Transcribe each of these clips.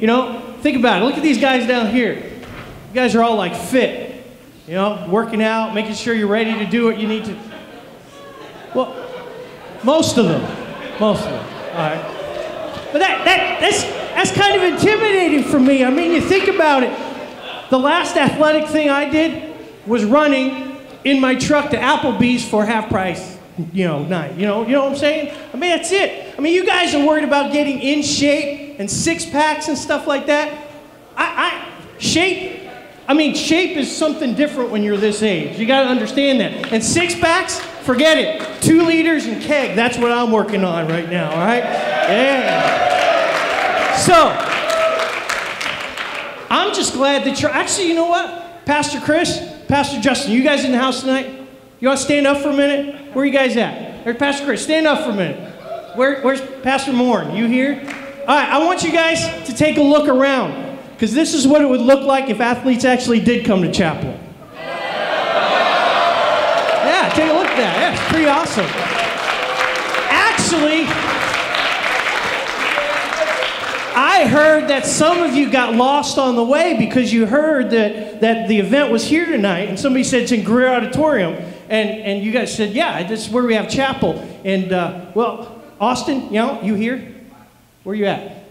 You know, think about it. Look at these guys down here. You guys are all like fit, you know, working out, making sure you're ready to do what you need to. Well, most of them, all right. But that's kind of intimidating for me. I mean, you think about it. The last athletic thing I did was running in my truck to Applebee's for half price, night. You know what I'm saying? I mean, that's it. I mean, you guys are worried about getting in shape and six packs and stuff like that. Shape is something different when you're this age. You got to understand that. And six packs, forget it. 2 liters and keg. That's what I'm working on right now. All right? Yeah. So, I'm just glad that you're, actually, you know what? Pastor Chris, Pastor Justin, you guys in the house tonight? You want to stand up for a minute? Where are you guys at? There's Pastor Chris, stand up for a minute. Where's Pastor Moore? You here? All right, I want you guys to take a look around, because this is what it would look like if athletes actually did come to chapel. Yeah, take a look at that. Yeah, it's pretty awesome. Actually, I heard that some of you got lost on the way because you heard that the event was here tonight, and somebody said it's in Greer Auditorium, and you guys said, yeah, this is where we have chapel. And, well, Austin, you here? Where you at?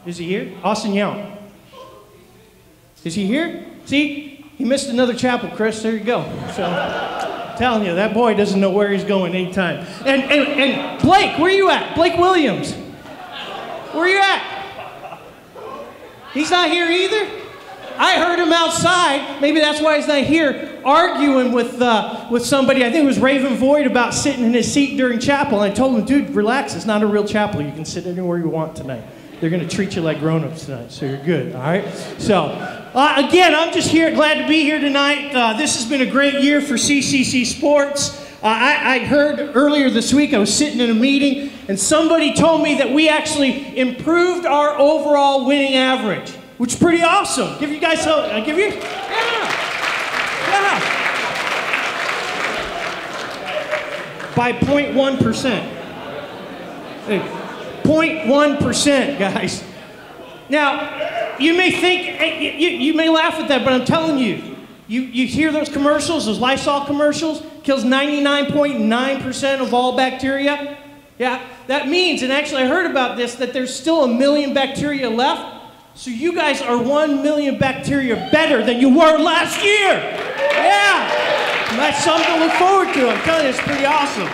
Is he here? Austin Young. Is he here? See? He missed another chapel, Chris. There you go. So, I'm telling you, that boy doesn't know where he's going anytime. And Blake, where you at? Blake Williams. Where you at? He's not here either? I heard him outside. Maybe that's why he's not here, arguing with somebody. I think it was Raven Voigt about sitting in his seat during chapel. And I told him, dude, relax. It's not a real chapel. You can sit anywhere you want tonight. They're going to treat you like grown-ups tonight, so you're good, all right? So, again, I'm just here, glad to be here tonight. This has been a great year for CCC Sports. I heard earlier this week, I was sitting in a meeting, and somebody told me that we actually improved our overall winning average, which is pretty awesome. Give you guys some, yeah. By 0.1%. Hey, 0.1%, guys. Now, you may think, you may laugh at that, but I'm telling you, you hear those commercials, those Lysol commercials, kills 99.9% of all bacteria. Yeah, that means, and actually I heard about this, that there's still 1 million bacteria left. So you guys are 1 million bacteria better than you were last year. Yeah, and that's something to look forward to. I'm telling you, it's pretty awesome.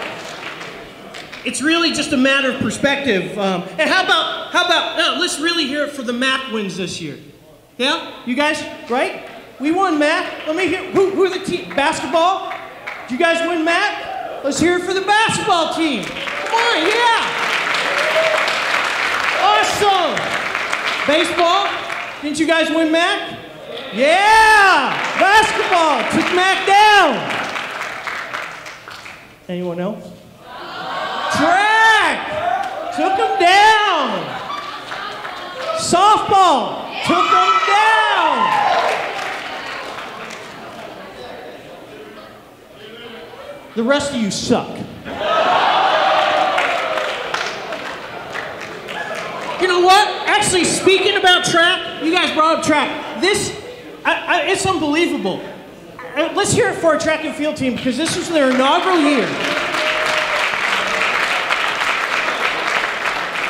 It's really just a matter of perspective. And how about, let's really hear it for the MAC wins this year. Yeah, you guys, right? We won MAC. Let me hear, who are the team? Basketball? Did you guys win MAC? Let's hear it for the basketball team. Come on, yeah. Awesome. Baseball? Didn't you guys win MAC? Yeah. Basketball took MAC down. Anyone else? Track took them down. Softball took them down. The rest of you suck. You know what? Actually, speaking about track, you guys brought up track. This, it's unbelievable. Let's hear it for our track and field team, because this was their inaugural year.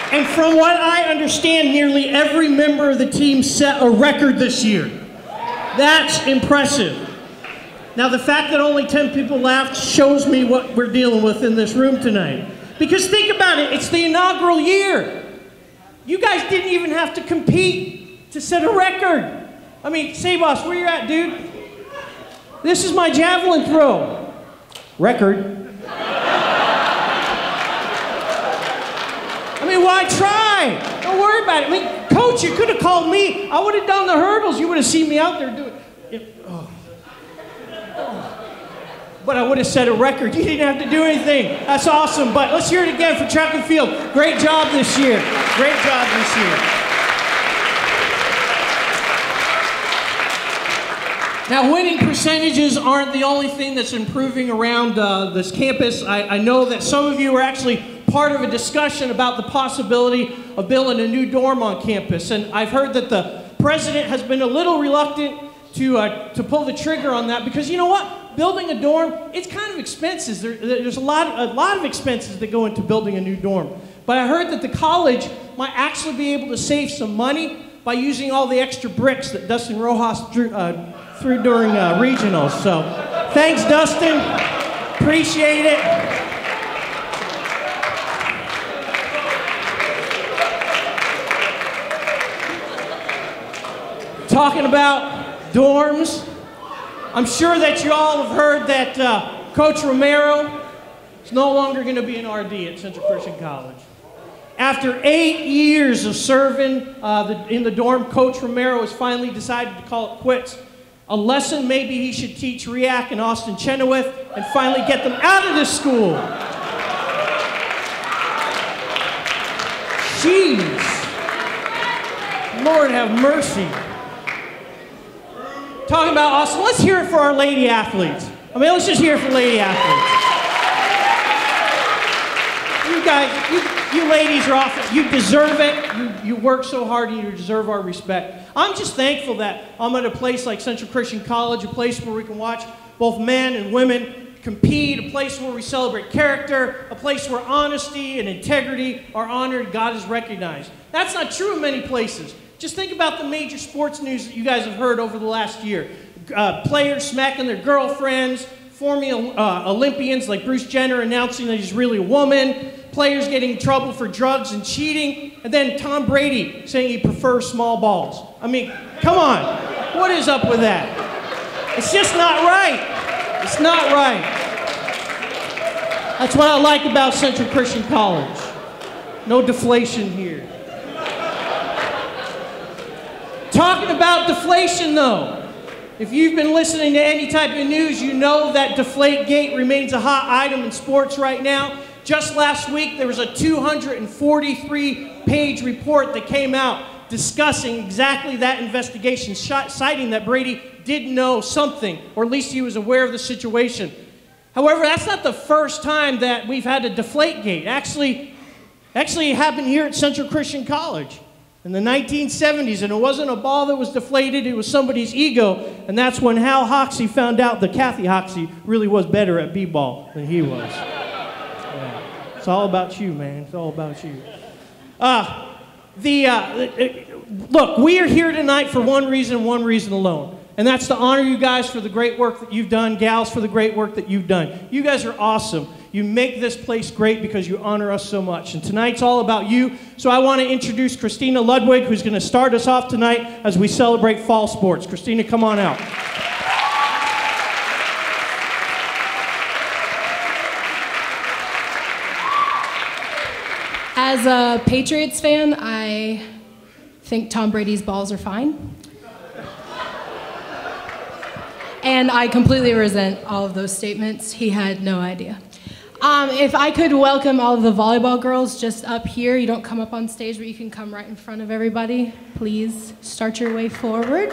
And from what I understand, nearly every member of the team set a record this year. That's impressive. Now, the fact that only 10 people laughed shows me what we're dealing with in this room tonight. Because think about it, it's the inaugural year. You guys didn't even have to compete to set a record. I mean, Sabos, where you at, dude? This is my javelin throw. Record. I mean, why try? Don't worry about it. I mean, coach, you could have called me. I would have done the hurdles. You would have seen me out there doing it. But I would have set a record. You didn't have to do anything. That's awesome. But let's hear it again for track and field. Great job this year. Great job this year. Now, winning percentages aren't the only thing that's improving around this campus. I know that some of you are actually part of a discussion about the possibility of building a new dorm on campus. And I've heard that the president has been a little reluctant to pull the trigger on that because you know what? Building a dorm, it's kind of expensive. There's a lot of expenses that go into building a new dorm. But I heard that the college might actually be able to save some money by using all the extra bricks that Dustin Rojas threw during regionals. So thanks, Dustin. Appreciate it. Talking about dorms, I'm sure that you all have heard that Coach Romero is no longer going to be an RD at Central Christian College. After 8 years of serving in the dorm, Coach Romero has finally decided to call it quits. A lesson maybe he should teach REAC and Austin Chenoweth and finally get them out of this school. Jeez. Lord have mercy. Talking about Austin, let's hear it for our lady athletes. I mean, let's just hear it for lady athletes. You guys, you ladies are awesome. You deserve it. You work so hard and you deserve our respect. I'm just thankful that I'm at a place like Central Christian College, a place where we can watch both men and women compete, a place where we celebrate character, a place where honesty and integrity are honored, God is recognized. That's not true in many places. Just think about the major sports news that you guys have heard over the last year. Players smacking their girlfriends, forming Olympians like Bruce Jenner announcing that he's really a woman, players getting in trouble for drugs and cheating, and then Tom Brady saying he prefers small balls. I mean, come on. What is up with that? It's just not right. It's not right. That's what I like about Central Christian College. No deflation here. Talking about deflation, though, if you've been listening to any type of news, you know that Deflategate remains a hot item in sports right now. Just last week, there was a 243-page report that came out discussing exactly that investigation, citing that Brady did know something, or at least he was aware of the situation. However, that's not the first time that we've had a Deflategate. Actually, it happened here at Central Christian College in the 1970s, and it wasn't a ball that was deflated, it was somebody's ego, and that's when Hal Hoxie found out that Kathy Hoxie really was better at b-ball than he was. Yeah. It's all about you, man. It's all about you. Look, we are here tonight for one reason alone, and that's to honor you guys for the great work that you've done, gals for the great work that you've done. You guys are awesome. You make this place great because you honor us so much. And tonight's all about you. So I want to introduce Christina Ludwig, who's going to start us off tonight as we celebrate fall sports. Christina, come on out. As a Patriots fan, I think Tom Brady's balls are fine. And I completely resent all of those statements. He had no idea. If I could welcome all of the volleyball girls just up here. You don't come up on stage, but you can come right in front of everybody. Please start your way forward.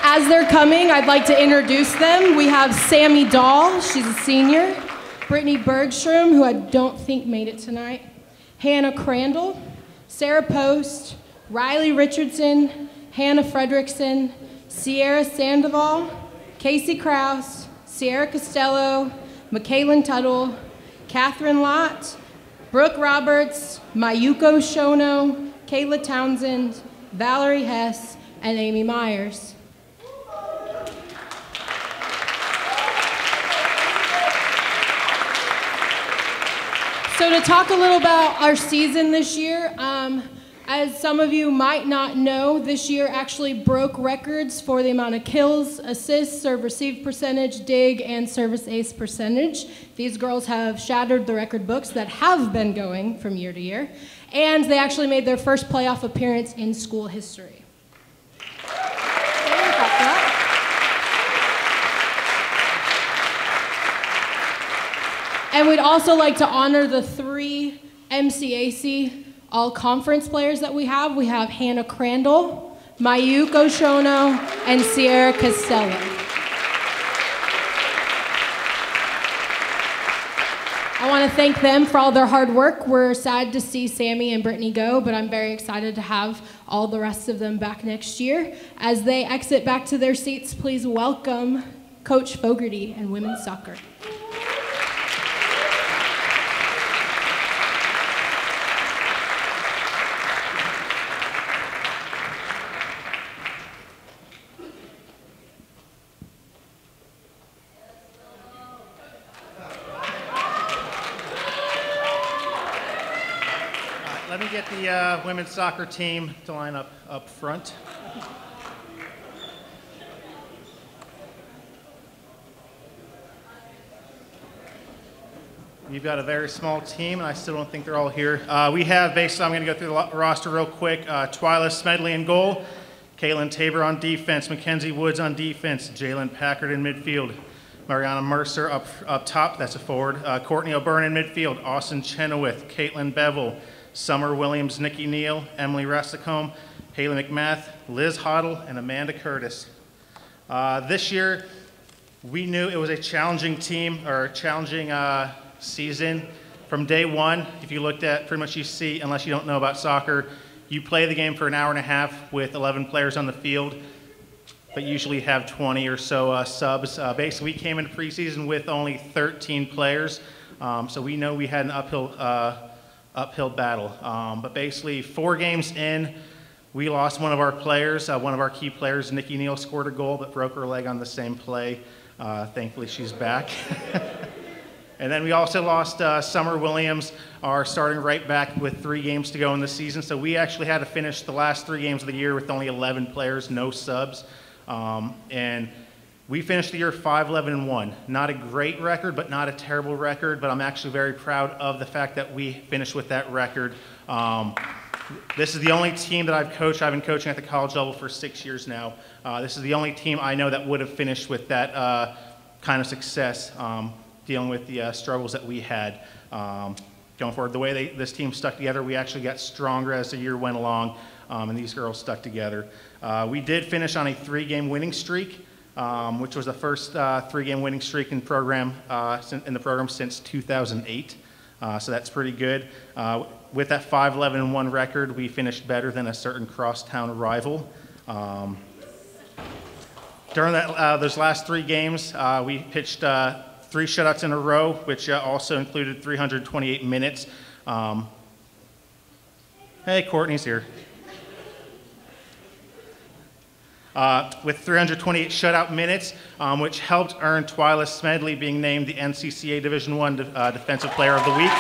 As they're coming, I'd like to introduce them. We have Sammy Dahl, she's a senior. Brittany Bergstrom, who I don't think made it tonight. Hannah Crandall, Sarah Post, Riley Richardson, Hannah Fredrickson, Sierra Sandoval, Casey Krause, Sierra Costello, Mikaelin Tuttle, Catherine Lott, Brooke Roberts, Mayuko Shono, Kayla Townsend, Valerie Hess, and Amy Myers. So to talk a little about our season this year, as some of you might not know, this year actually broke records for the amount of kills, assists, serve-receive percentage, dig, and service ace percentage. These girls have shattered the record books that have been going from year to year, and they actually made their first playoff appearance in school history. And we'd also like to honor the 3 MCAC all-conference players that we have. We have Hannah Crandall, Mayuko Shono, and Sierra Costello. I want to thank them for all their hard work. We're sad to see Sammy and Brittany go, but I'm very excited to have all the rest of them back next year. As they exit back to their seats, please welcome Coach Fogarty and women's soccer. Let me get the women's soccer team to line up front. We've got a very small team, and I still don't think they're all here. We have, basically, I'm going to go through the roster real quick. Twyla Smedley in goal, Caitlin Tabor on defense, Mackenzie Woods on defense, Jalen Packard in midfield, Mariana Mercer up top, that's a forward, Courtney O'Byrne in midfield, Austin Chenoweth, Caitlin Bevel, Summer Williams, Nikki Neal, Emily Restacombe, Haley McMath, Liz Hoddle, and Amanda Curtis. This year, we knew it was a challenging team, or a challenging season. From day one, if you looked at pretty much you see, unless you don't know about soccer, you play the game for an hour and a half with 11 players on the field, but usually have 20 or so subs. Basically, we came into preseason with only 13 players, so we know we had an uphill battle. But basically, 4 games in, we lost one of our players. One of our key players, Nikki Neal, scored a goal but broke her leg on the same play. Thankfully, she's back. And then we also lost Summer Williams, our starting right back, with 3 games to go in the season. So we actually had to finish the last 3 games of the year with only 11 players, no subs. And we finished the year 5-11-1. Not a great record, but not a terrible record. But I'm actually very proud of the fact that we finished with that record. This is the only team that I've coached. I've been coaching at the college level for 6 years now. This is the only team I know that would have finished with that kind of success, dealing with the struggles that we had going forward. The way this team stuck together, we actually got stronger as the year went along, and these girls stuck together. We did finish on a 3-game winning streak, which was the first 3-game winning streak in the program since 2008. So that's pretty good. With that 5-11-1 record, we finished better than a certain crosstown rival. During those last 3 games, we pitched 3 shutouts in a row, which also included 328 minutes. Hey, Courtney's here. With 328 shutout minutes, which helped earn Twyla Smedley being named the NCCA Division I Defensive Player of the Week.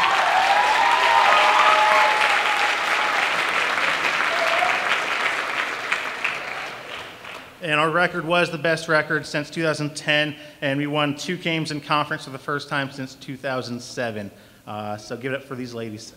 And our record was the best record since 2010, and we won 2 games in conference for the first time since 2007. So give it up for these ladies.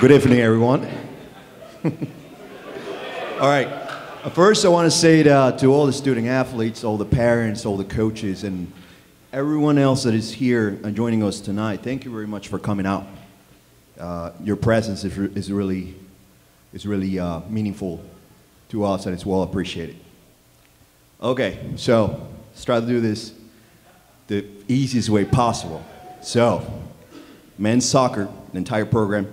Good evening, everyone. All right. First, I want to say to all the student athletes, all the parents, all the coaches, and everyone else that is here and joining us tonight, thank you very much for coming out. Your presence is really meaningful to us, and it's well appreciated. Okay, so let's try to do this the easiest way possible. So, men's soccer, the entire program,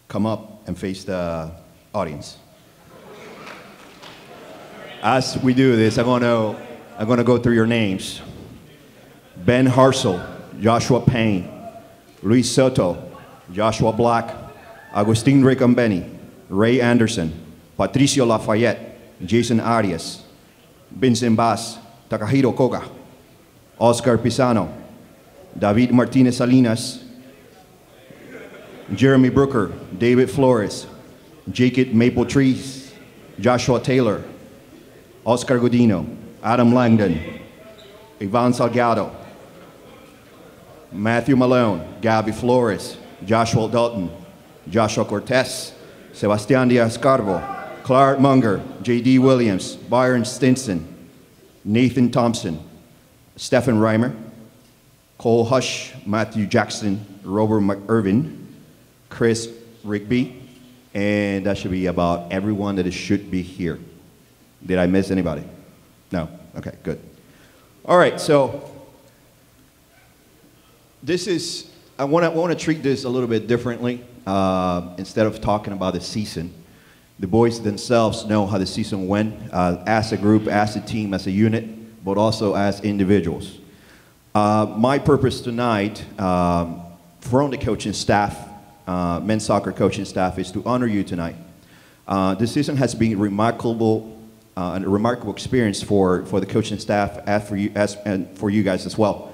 come up and face the audience. As we do this, I'm gonna go through your names. Ben Harsel, Joshua Payne, Luis Soto, Joshua Black, Agustin Recambeni, Ray Anderson, Patricio Lafayette, Jason Arias, Vincent Bass, Takahiro Koga, Oscar Pisano, David Martinez Salinas, Jeremy Brooker, David Flores, Jacob Maple Trees, Joshua Taylor, Oscar Godino, Adam Langdon, Ivan Salgado, Matthew Malone, Gabby Flores, Joshua Dalton, Joshua Cortez, Sebastian Diaz-Carbo, Clark Munger, J.D. Williams, Byron Stinson, Nathan Thompson, Stephen Reimer, Cole Hush, Matthew Jackson, Robert McIrvin, Chris Rigby, and that should be about everyone that should be here. Did I miss anybody? No? Okay, good. All right, so I want to treat this a little bit differently. Instead of talking about the season, the boys themselves know how the season went as a group, as a team, as a unit, but also as individuals. My purpose tonight from the coaching staff, men's soccer coaching staff, is to honor you tonight. This season has been a remarkable experience for the coaching staff and for you guys as well.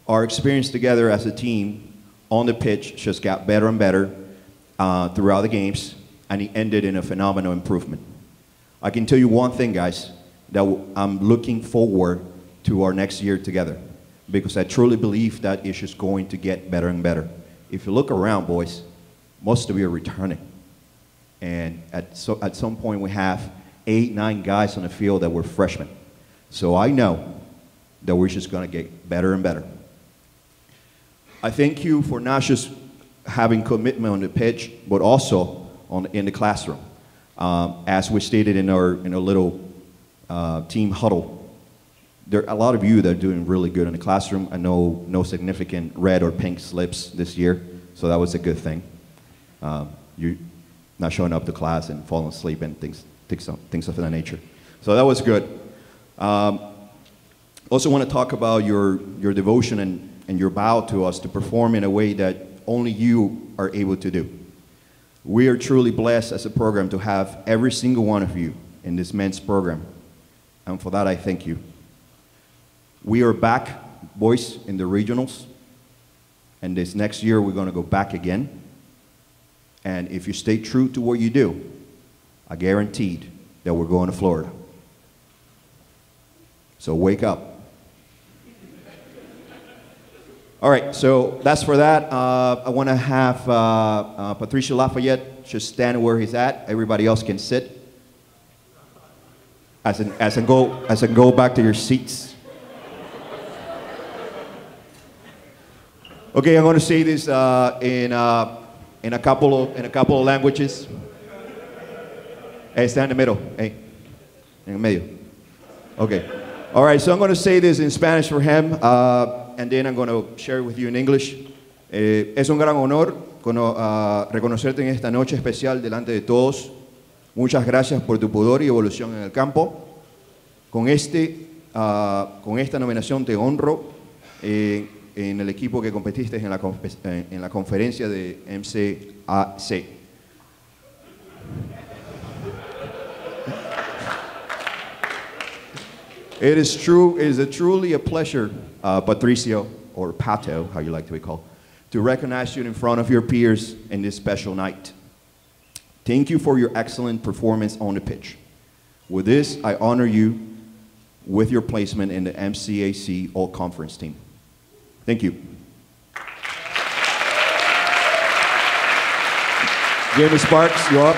Our experience together as a team on the pitch just got better and better throughout the games, and it ended in a phenomenal improvement. I can tell you one thing, guys, that I'm looking forward to our next year together, because I truly believe that it's just going to get better and better. If you look around, boys, most of you are returning. And at some point we have 8, 9 guys on the field that were freshmen. So I know that we're just going to get better and better. I thank you for not just having commitment on the pitch, but also in the classroom. As we stated in our little team huddle, there are a lot of you that are doing really good in the classroom. I know no significant red or pink slips this year, so that was a good thing. You not showing up to class and falling asleep and things of that nature. So that was good. Also want to talk about your devotion and your vow to us to perform in a way that only you are able to do. We are truly blessed as a program to have every single one of you in this men's program. And for that, I thank you. We are back, boys, in the regionals. And this next year, we're going to go back again. And if you stay true to what you do, I guaranteed that we're going to Florida. So wake up. All right, so that's for that. I want to have Patricio Lafayette just stand where he's at. Everybody else can sit. As in go back to your seats. Okay, I'm going to say this in a couple of languages. Hey, stand in the middle. Hey, in the medio. Okay. All right, so I'm going to say this in Spanish for him, and then I'm going to share it with you in English. Es un gran honor reconocerte en esta noche especial delante de todos. Muchas gracias por tu pudor y evolución en el campo. Con esta nominación te honro en el equipo que competiste en la conferencia de MCAC. It is truly a pleasure, Patricio, or Pato, how you like to be called, to recognize you in front of your peers in this special night. Thank you for your excellent performance on the pitch. With this, I honor you with your placement in the MCAC All-Conference team. Thank you. Jamie Sparks, you're up.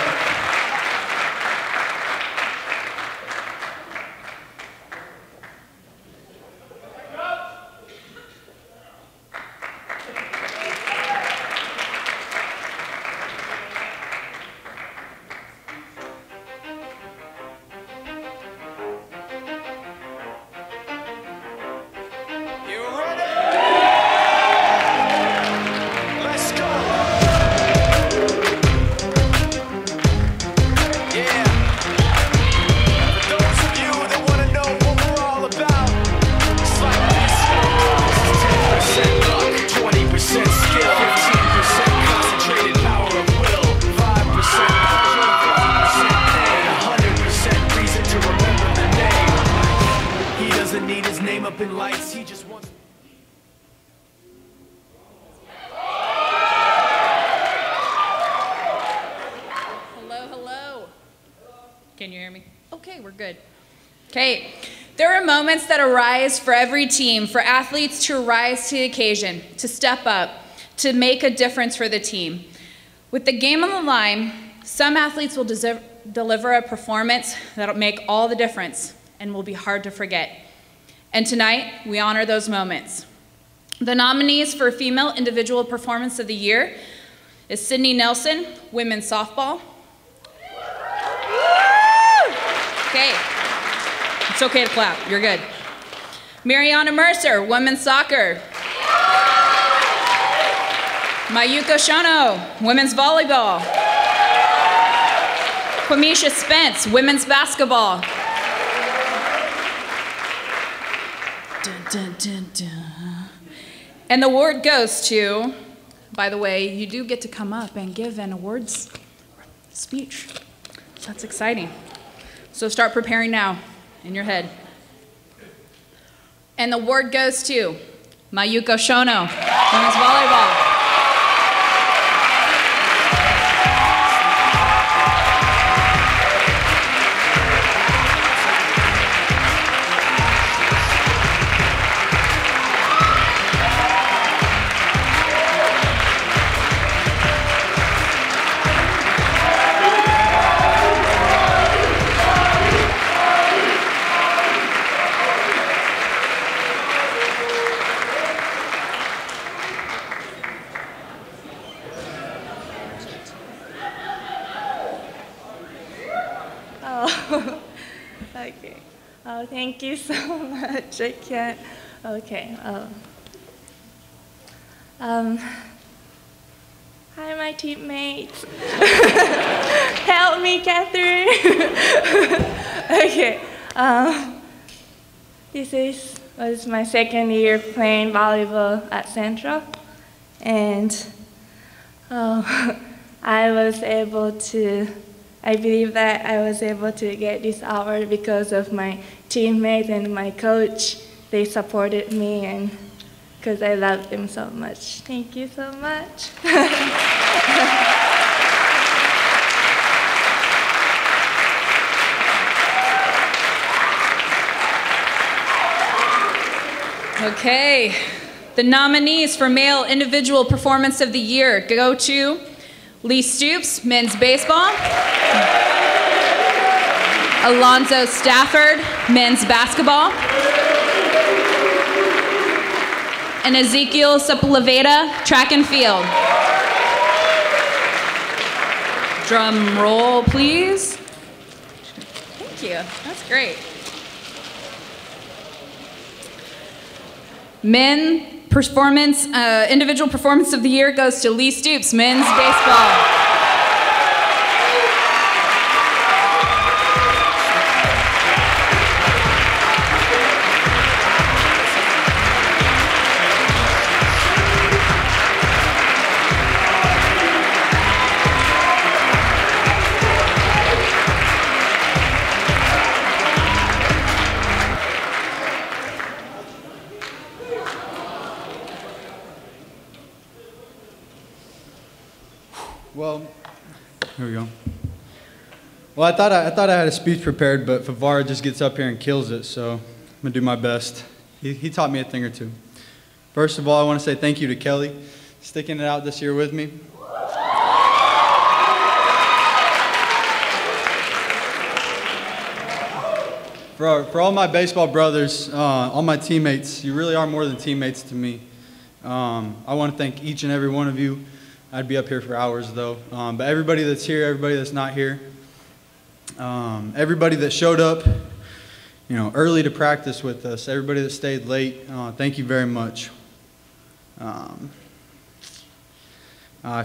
Okay. There are moments that arise for every team, for athletes to rise to the occasion, to step up, to make a difference for the team. With the game on the line, some athletes will deliver a performance that'll make all the difference and will be hard to forget. And tonight, we honor those moments. The nominees for Female Individual Performance of the Year is Sydney Nelson, women's softball. Okay, it's okay to clap, you're good. Mariana Mercer, women's soccer. Mayuko Shono, women's volleyball. Quamisha Spence, women's basketball. Dun, dun, dun, dun. And the award goes to, by the way, you do get to come up and give an awards speech. That's exciting. So start preparing now in your head. And the award goes to Mayuko Shono, women's volleyball. Okay. Oh, thank you so much. I can't. Okay. Hi, my teammates. Help me, Catherine. Okay. This was my second year playing volleyball at Central, and I believe that I was able to get this award because of my teammates and my coach. They supported me and because I love them so much. Thank you so much. Okay, the nominees for Male Individual Performance of the Year go to Lee Stoops, men's baseball. Alonzo Stafford, men's basketball. And Ezekiel Sepulveda, track and field. Drum roll, please. Thank you, that's great. Men performance, individual performance of the year goes to Lee Stoops, men's baseball. Well, here we go. Well, I thought I had a speech prepared, but Favara just gets up here and kills it, so I'm gonna do my best. He taught me a thing or two. First of all, I want to say thank you to Kelly, sticking it out this year with me. For all my baseball brothers, all my teammates, you really are more than teammates to me. I want to thank each and every one of you. I'd be up here for hours though. But everybody that's here, everybody that's not here, everybody that showed up, early to practice with us, everybody that stayed late, thank you very much. I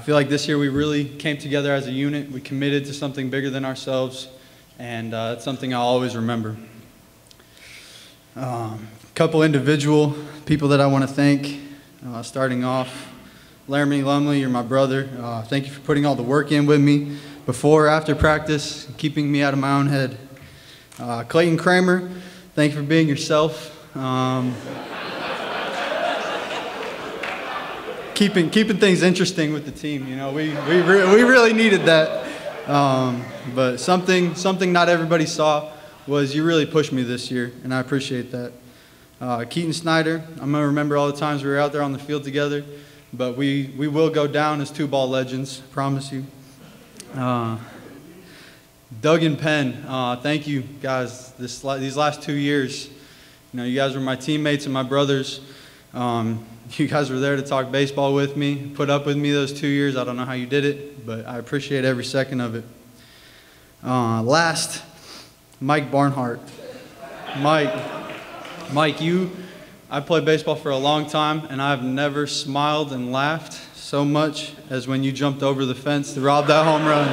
feel like this year we really came together as a unit. We committed to something bigger than ourselves, and that's something I'll always remember. A couple individual people that I want to thank, starting off. Laramie Lumley, you're my brother. Thank you for putting all the work in with me before, after practice, keeping me out of my own head. Clayton Kramer, thank you for being yourself. Keeping things interesting with the team. We really needed that. But something not everybody saw was you really pushed me this year, and I appreciate that. Keaton Snyder, I'm going to remember all the times we were out there on the field together, but we will go down as two-ball legends, I promise you. Doug and Penn, thank you guys these last 2 years. You know, you guys were my teammates and my brothers. You guys were there to talk baseball with me, put up with me those 2 years. I don't know how you did it, but I appreciate every second of it. Last, Mike Barnhart. Mike, I played baseball for a long time, and I've never smiled and laughed so much as when you jumped over the fence to rob that home run.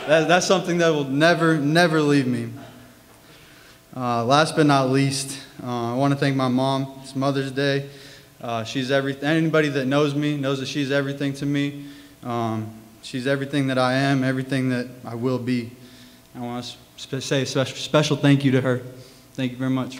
That's something that will never leave me. Last but not least, I want to thank my mom. It's Mother's Day. She's everything. Anybody that knows me knows that she's everything to me. She's everything that I am, everything that I will be. I want to say a special thank you to her. Thank you very much.